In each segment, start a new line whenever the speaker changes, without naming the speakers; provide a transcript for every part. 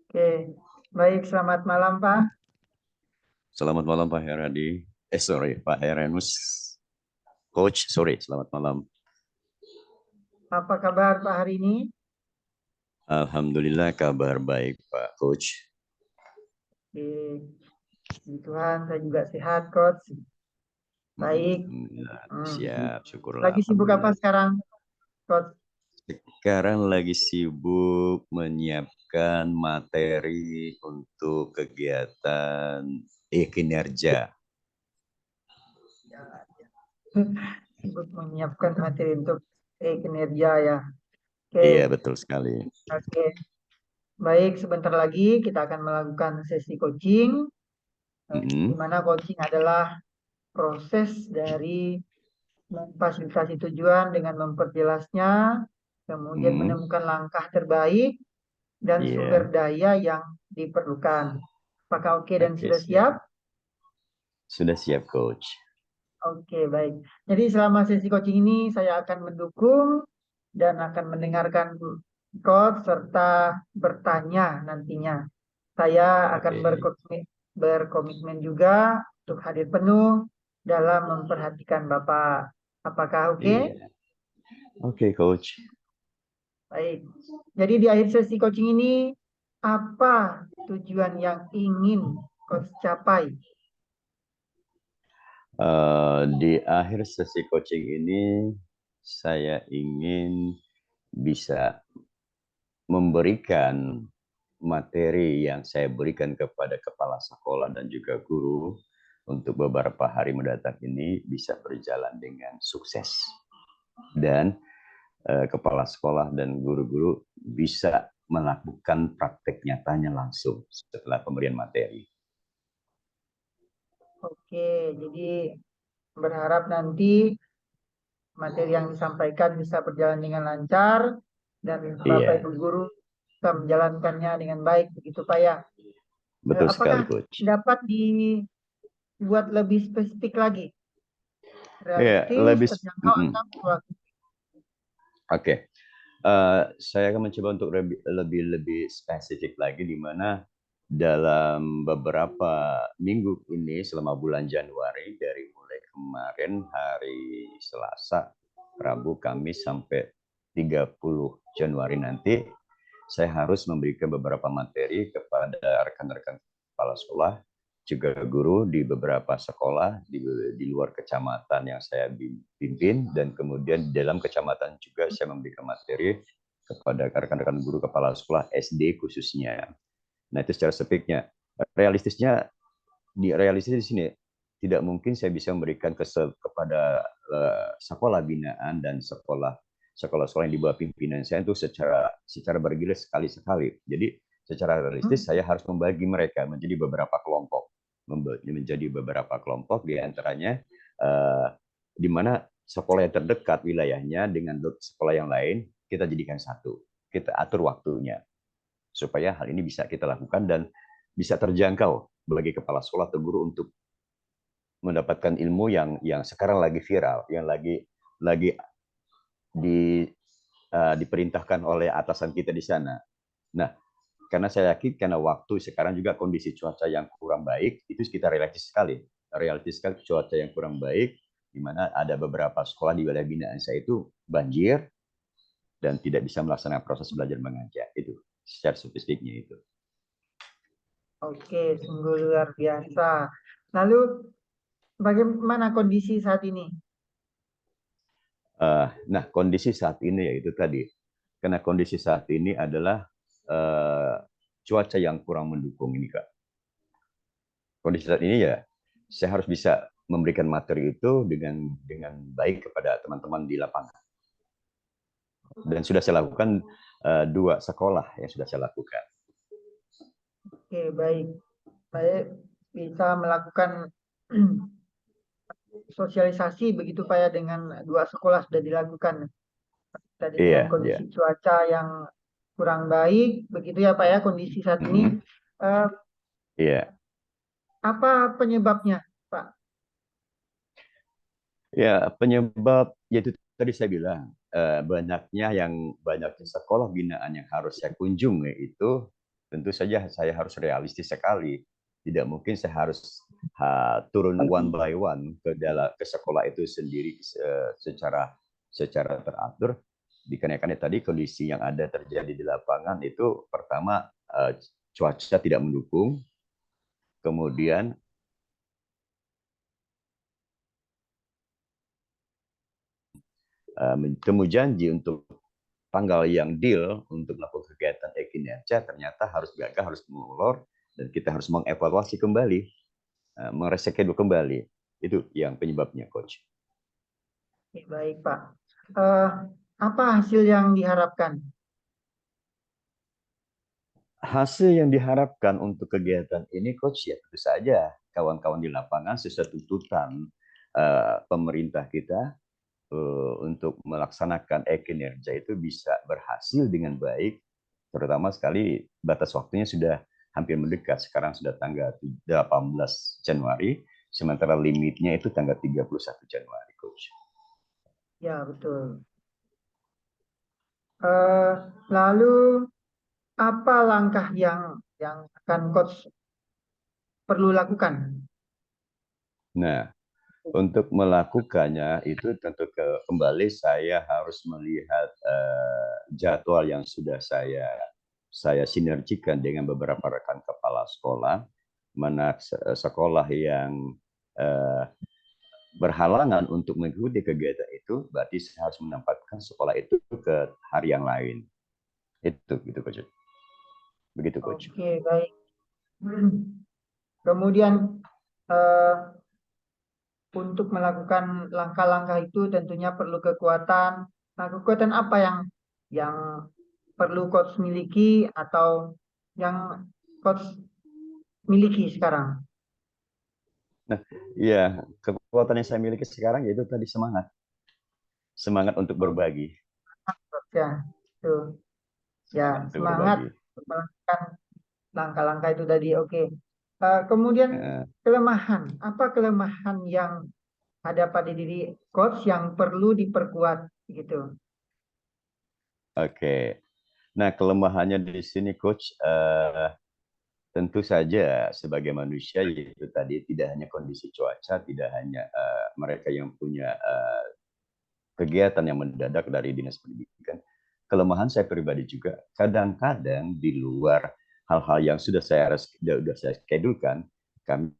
Oke, baik. Selamat malam, Pak.
Selamat malam Pak Heradi. Sorry, Pak Herenus. Coach, sorry, selamat malam.
Apa kabar Pak hari ini?
Alhamdulillah kabar baik Pak Coach.
Oke, puji Tuhan, saya juga sehat, Coach. Baik.
Alhamdulillah,
Hmm.
siap, syukurlah
Lagi sibuk apa
Alhamdulillah.
sekarang, Coach?
Sekarang lagi sibuk menyiapkan materi untuk kegiatan kinerja.
Ya, ya. Sibuk menyiapkan materi untuk kinerja ya. Oke,
Iya, betul sekali.
oke. Baik, sebentar lagi kita akan melakukan sesi coaching, di
Mm-mm.
mana coaching adalah proses dari memfasilitasi tujuan dengan memperjelasnya, kemudian
Mm.
menemukan langkah terbaik dan sumber
Iya,
daya yang diperlukan. Apakah oke dan
oke
sudah
siap.
siap?
Sudah siap Coach.
Oke, baik. Jadi selama sesi coaching ini saya akan mendukung dan akan mendengarkan coach serta bertanya nantinya. Saya akan
Oke.
berkomitmen juga untuk hadir penuh dalam memperhatikan Bapak. Apakah oke?
Iya. Oke Coach.
Baik. Jadi di akhir sesi coaching ini, apa tujuan yang ingin coach capai?
Di akhir sesi coaching ini, saya ingin bisa memberikan materi yang saya berikan kepada kepala sekolah dan juga guru untuk beberapa hari mendatang ini bisa berjalan dengan sukses. Dan kepala sekolah dan guru-guru bisa melakukan praktek nyatanya langsung setelah pemberian materi.
Oke, jadi berharap nanti materi yang disampaikan bisa berjalan dengan lancar dan Bapak
Iya,
Ibu guru bisa menjalankannya dengan baik, begitu Pak ya.
betul
Apakah
sekali Coach.
dapat dibuat lebih spesifik lagi,
Iya,
realistis,
lebih.
terjangkau atau proaktif?
Oke. Saya akan mencoba untuk lebih spesifik lagi, di mana dalam beberapa minggu ini selama bulan Januari, dari mulai kemarin hari Selasa, Rabu, Kamis sampai 30 Januari nanti, saya harus memberikan beberapa materi kepada rekan-rekan kepala sekolah, juga guru di beberapa sekolah di luar kecamatan yang saya pimpin, dan kemudian di dalam kecamatan juga saya memberikan materi kepada rekan-rekan guru kepala sekolah SD khususnya. Nah, itu secara spesifiknya. Realistis di sini tidak mungkin saya bisa memberikan kepada sekolah binaan dan sekolah-sekolah yang di bawah pimpinan saya itu secara bergilir sekali-sekali. Jadi secara realistis saya harus membagi mereka menjadi beberapa kelompok, di antaranya di mana sekolah yang terdekat wilayahnya dengan sekolah yang lain kita jadikan satu, kita atur waktunya supaya hal ini bisa kita lakukan dan bisa terjangkau bagi kepala sekolah atau guru untuk mendapatkan ilmu yang sekarang lagi viral, yang lagi di diperintahkan oleh atasan kita di sana. Nah, karena saya yakin karena waktu sekarang juga kondisi cuaca yang kurang baik, itu kita realistis sekali cuaca yang kurang baik, di mana ada beberapa sekolah di wilayah binaan saya itu banjir dan tidak bisa melaksanakan proses belajar mengajar. Itu secara spesifiknya itu.
Oke, sungguh luar biasa. Lalu bagaimana kondisi saat ini?
Nah, kondisi saat ini yaitu tadi, karena kondisi saat ini adalah uh, cuaca yang kurang mendukung ini, Kak. Kondisi saat ini ya, saya harus bisa memberikan materi itu dengan baik kepada teman-teman di lapangan. Dan sudah saya lakukan 2 sekolah yang sudah saya lakukan.
Oke, baik. Saya bisa melakukan sosialisasi begitu Pak ya, dengan 2 sekolah sudah dilakukan. Tadi dengan
Iya,
kondisi
iya.
cuaca yang kurang baik, begitu ya Pak ya kondisi saat ini.
Mm-mm.
Eh,
Iya.
apa penyebabnya Pak?
Ya, penyebab yaitu tadi saya bilang banyaknya sekolah binaan yang harus saya kunjungi itu tentu saja saya harus realistis sekali. Tidak mungkin saya harus turun one by one ke sekolah itu sendiri secara teratur. Dikarenakan tadi kondisi yang ada terjadi di lapangan itu pertama cuaca tidak mendukung, kemudian temu janji untuk tanggal yang deal untuk melakukan kegiatan e-kinerja ternyata harus gagal, harus mengulur, dan kita harus mengevaluasi kembali, mereschedule kembali. Itu yang penyebabnya, Coach.
Baik, Pak. Apa hasil yang diharapkan?
Hasil yang diharapkan untuk kegiatan ini, Coach, ya tentu saja kawan-kawan di lapangan sesuai tuntutan pemerintah kita untuk melaksanakan e-kinerja itu bisa berhasil dengan baik, terutama sekali batas waktunya sudah hampir mendekat. Sekarang sudah tanggal 18 Januari, sementara limitnya itu tanggal 31 Januari, Coach.
Ya, betul. Lalu apa langkah yang akan Coach perlu lakukan?
Nah, untuk melakukannya itu tentu kembali saya harus melihat jadwal yang sudah saya sinergikan dengan beberapa rekan kepala sekolah, mana sekolah yang berhalangan untuk mengikuti kegiatan itu, berarti saya harus menempatkan sekolah itu ke hari yang lain. Itu gitu, Coach. Begitu, Coach.
Oke, baik. Kemudian eh, untuk melakukan langkah-langkah itu tentunya perlu kekuatan. Nah, kekuatan apa yang perlu Coach miliki atau yang Coach miliki sekarang?
Nah, iya, kekuatan yang saya miliki sekarang yaitu tadi semangat untuk berbagi,
Ya, itu. Ya,
semangat untuk
semangat
berbagi.
untuk melakukan langkah-langkah itu tadi. Oke. Kemudian
Eh,
kelemahan. Apa kelemahan yang ada pada diri Coach yang perlu diperkuat gitu?
Oke. Nah, kelemahannya di sini, Coach, tentu saja sebagai manusia yaitu tadi tidak hanya kondisi cuaca, tidak hanya mereka yang punya kegiatan yang mendadak dari dinas pendidikan. Kelemahan saya pribadi juga kadang-kadang di luar hal-hal yang sudah saya schedulekan, kami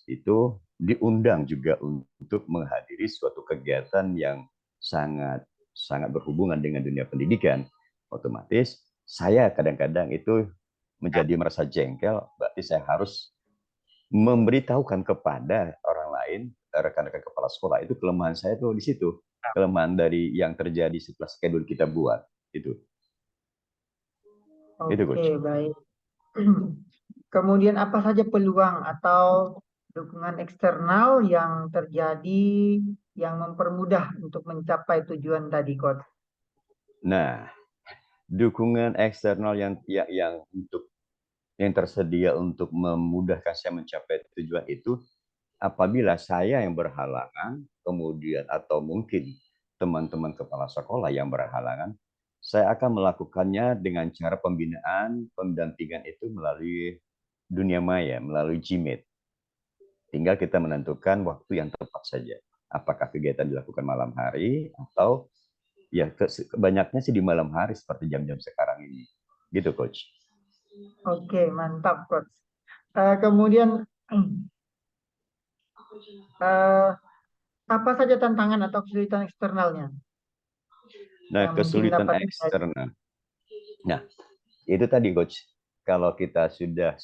itu diundang juga untuk menghadiri suatu kegiatan yang sangat sangat berhubungan dengan dunia pendidikan. Otomatis saya kadang-kadang itu menjadi merasa jengkel, berarti saya harus memberitahukan kepada orang lain, rekan-rekan kepala sekolah, itu kelemahan saya tuh di situ. Kelemahan dari yang terjadi setelah schedule kita buat. Itu,
Oke,
Coach.
baik. Kemudian apa saja peluang atau dukungan eksternal yang terjadi yang mempermudah untuk mencapai tujuan tadi, Coach?
Nah, dukungan eksternal yang tersedia untuk memudahkan saya mencapai tujuan itu apabila saya yang berhalangan, kemudian atau mungkin teman-teman kepala sekolah yang berhalangan, saya akan melakukannya dengan cara pembinaan, pendampingan itu melalui dunia maya, melalui Gmeet. Tinggal kita menentukan waktu yang tepat saja. Apakah kegiatan dilakukan malam hari atau ya banyaknya sih di malam hari seperti jam-jam sekarang ini. Gitu, Coach.
Oke, mantap, Coach. Kemudian eh, apa saja tantangan atau kesulitan eksternalnya
Nah,
yang mungkin
kesulitan
dapat
eksternal. Nah, itu tadi, Coach. Kalau kita sudah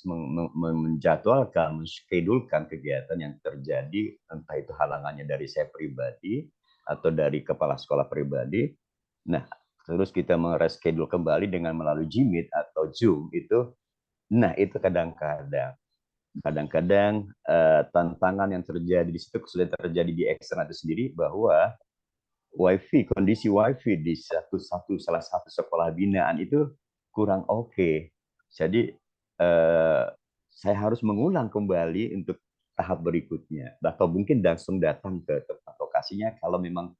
menjadwalkan, menschedulekan kegiatan yang terjadi, entah itu halangannya dari saya pribadi atau dari kepala sekolah pribadi, nah, terus kita mereschedule kembali dengan melalui Gmeet atau Zoom itu kadang-kadang tantangan yang terjadi di situ sudah terjadi di eksternal itu sendiri bahwa kondisi wifi di salah satu sekolah binaan itu kurang oke. Jadi saya harus mengulang kembali untuk tahap berikutnya, atau mungkin langsung datang ke tempat lokasinya kalau memang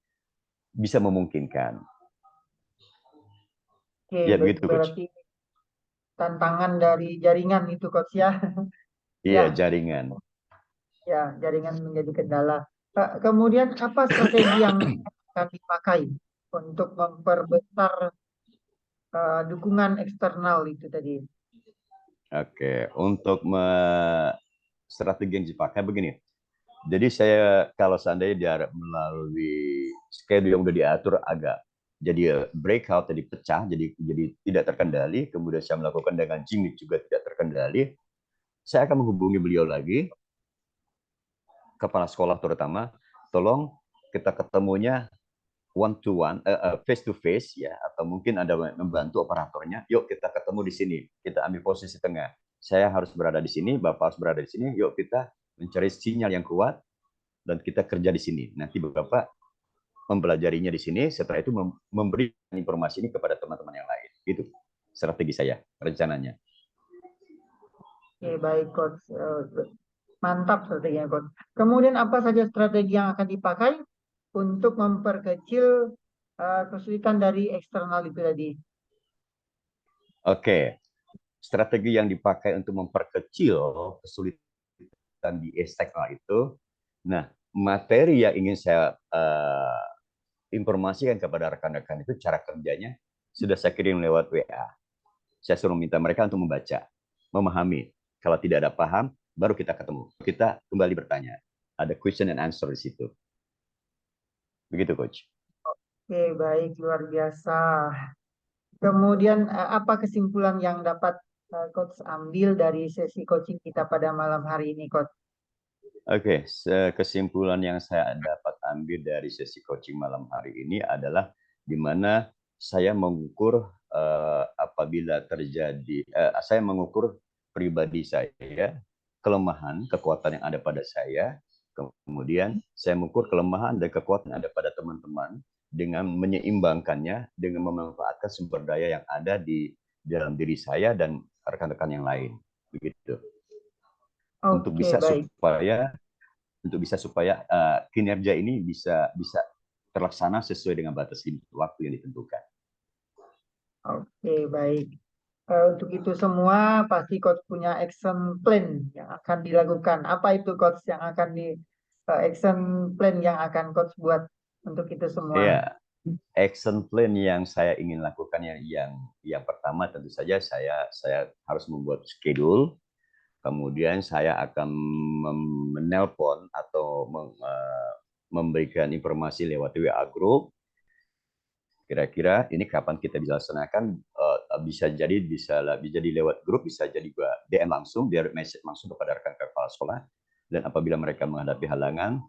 bisa memungkinkan.
Oke,
Ya begitu, Coach.
berarti tantangan dari jaringan itu coach ya.
Iya,
Ya,
jaringan.
ya, jaringan menjadi kendala. Kemudian apa strategi yang akan dipakai untuk memperbesar dukungan eksternal itu tadi?
Oke, untuk strategi yang dipakai begini. Jadi saya kalau seandainya dia melalui schedule yang udah diatur agak jadi breakout, jadi pecah, jadi tidak terkendali, kemudian saya melakukan dengan jimmy juga tidak terkendali, saya akan menghubungi beliau lagi, kepala sekolah terutama, tolong kita ketemunya one to one, face to face ya, atau mungkin ada membantu operatornya. Yuk kita ketemu di sini, kita ambil posisi tengah. Saya harus berada di sini, Bapak harus berada di sini. Yuk kita mencari sinyal yang kuat dan kita kerja di sini. Nanti Bapak mempelajarinya di sini, setelah itu memberi informasi ini kepada teman-teman yang lain. Itu strategi saya, rencananya.
Oke, baik coach. Mantap strateginya coach. Kemudian apa saja strategi yang akan dipakai untuk memperkecil kesulitan dari eksternal itu tadi?
Oke, strategi yang dipakai untuk memperkecil kesulitan di eksternal itu, nah materi yang ingin saya informasikan kepada rekan-rekan itu cara kerjanya sudah saya kirim lewat WA. Saya suruh minta mereka untuk membaca, memahami. Kalau tidak ada paham, baru kita ketemu. Kita kembali bertanya. Ada question and answer di situ. Begitu, Coach.
Oke, baik, luar biasa. Kemudian apa kesimpulan yang dapat coach ambil dari sesi coaching kita pada malam hari ini, coach?
Oke, kesimpulan yang saya dapat ambil dari sesi coaching malam hari ini adalah di mana saya mengukur apabila terjadi, saya mengukur pribadi saya, kelemahan, kekuatan yang ada pada saya, kemudian saya mengukur kelemahan dan kekuatan yang ada pada teman-teman dengan menyeimbangkannya dengan memanfaatkan sumber daya yang ada di dalam diri saya dan rekan-rekan yang lain. Begitu. Untuk
Oke,
bisa
baik.
supaya kinerja ini bisa terlaksana sesuai dengan batas waktu yang ditentukan.
Oke, baik. Untuk itu semua pasti coach punya action plan yang akan dilakukan. Apa itu coach yang akan action plan yang akan coach buat untuk itu semua?
Ya, action plan yang saya ingin lakukan yang pertama tentu saja saya harus membuat schedule. Kemudian saya akan menelpon atau memberikan informasi lewat WA group. Kira-kira ini kapan kita bisa laksanakan, bisa jadi lewat grup, bisa jadi DM langsung, biar message langsung kepada rekan kepala sekolah. Dan apabila mereka menghadapi halangan,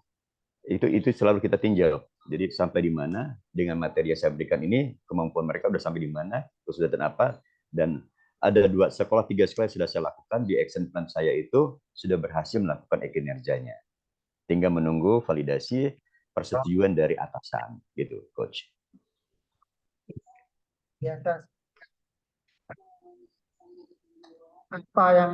itu selalu kita tinjau. Jadi sampai di mana dengan materi yang saya berikan ini, kemampuan mereka sudah sampai di mana, kesulitan apa, dan ada 3 sekolah yang sudah saya lakukan di action plan saya itu sudah berhasil melakukan kinerjanya. Tinggal menunggu validasi persetujuan dari atasan, gitu, Coach.
Biasa. Apa yang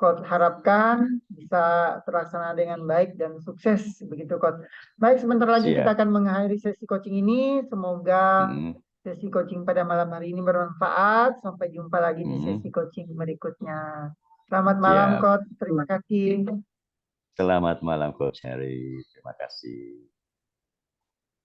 coach harapkan bisa terlaksana dengan baik dan sukses begitu coach. Baik, sebentar lagi kita
Siap.
akan mengakhiri sesi coaching ini. Semoga sesi coaching pada malam hari ini bermanfaat. Sampai jumpa lagi di sesi coaching berikutnya. Selamat malam
Siap.
coach. Terima kasih.
Selamat malam, Coach Harry. Terima kasih.